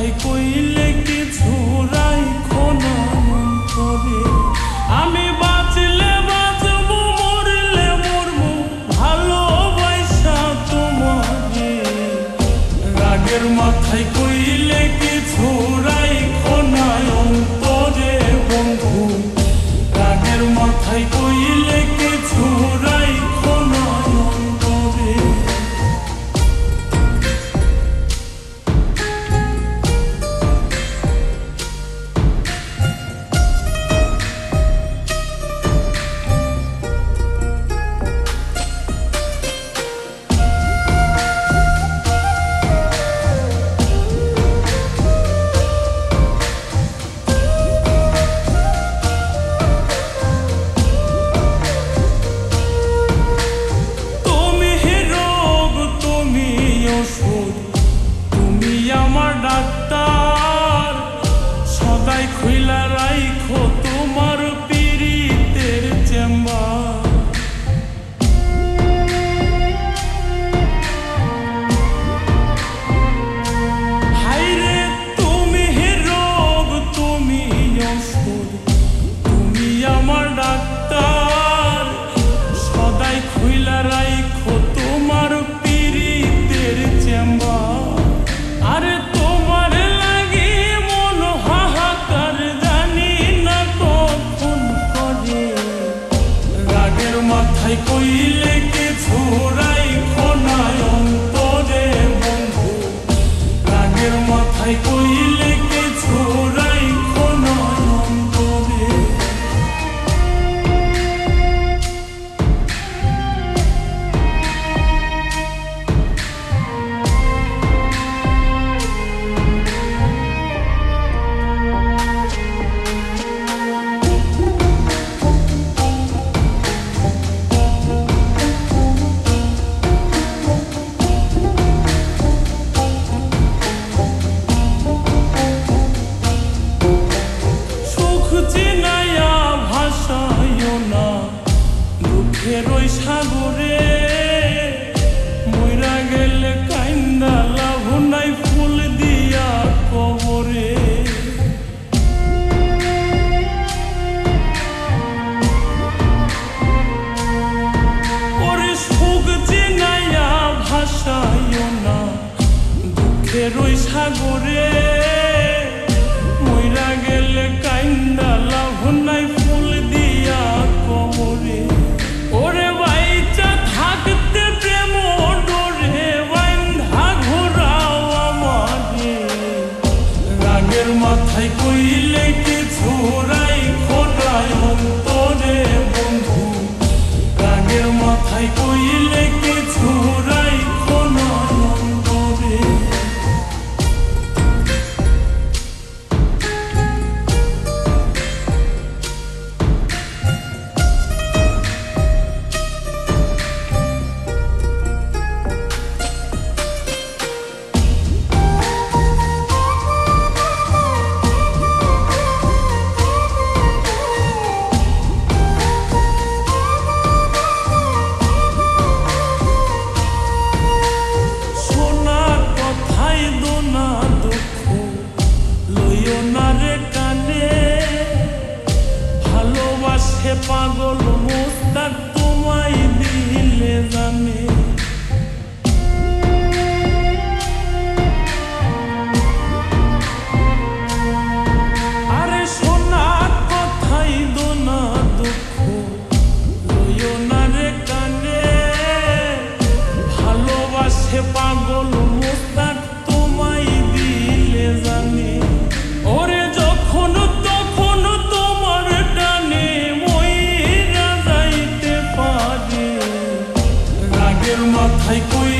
মাথায় কইলে কিছু রাইখো না অন্তরে। আমি বাঁচলে বাঁচব, মরলে মরব, ভালোবাসা তোমারে। রাগের মাথায় কইলে কিছু রাইখো না অন্তরে বন্ধু। রাগের মাথায় কইলে কিছু রাইখো না অন্তরে। তুমি আমার ডাক্তার, সদাই খুইলা রাইখো তোমার পীড়িতের চেম্বার। হাইরে তুমি রোগ, তুমি ওষুধ, তুমি আমার ডাক্তার, সদাই খুইলা রাইখো তোমার পীড়িতের চেম্বার। আরে তোমার লাগি মন হাহাকার, জানি না কখন করে। রাগের মাথায় কইলে কিছু রাইখো না অন্তরে বন্ধু। রাগের মাথায় কইলে কিছু রাইখো না অন্তরে। দুঃখের ওই সাগরে মইরা গেলে কাইন্দা লাভ নাই, ফুল দিয়া কবরে। ওরে সুখ চিনাইয়া ভাসাইও না দুঃখের ওই সাগরে, মইরা গেলে কাইন্দা লাভ নাই, ফুল দিয়া কবরে। ওরে বাইচা থাকতে প্রেম ডোরে বান্ধা ঘোরাও আমারে। রাগের মাথায় কইলে কিছু রাইখো না অন্তরে বন্ধু। রাগের মাথায় কইলে কিছু রাইখো না অন্তরে। ভালোবাসে পাগল মুস্তাক তোমায় দিলে জানে। আরে সোনা কথাই দোনা দুঃখ লইও না রে কানে। ভালোবাসে পাগল মুস্তাক তোমায় দিলে জানে। ওরে যখন তখন তোমার টানে মইরা যাইতে পারে। রাগের মাথায় কই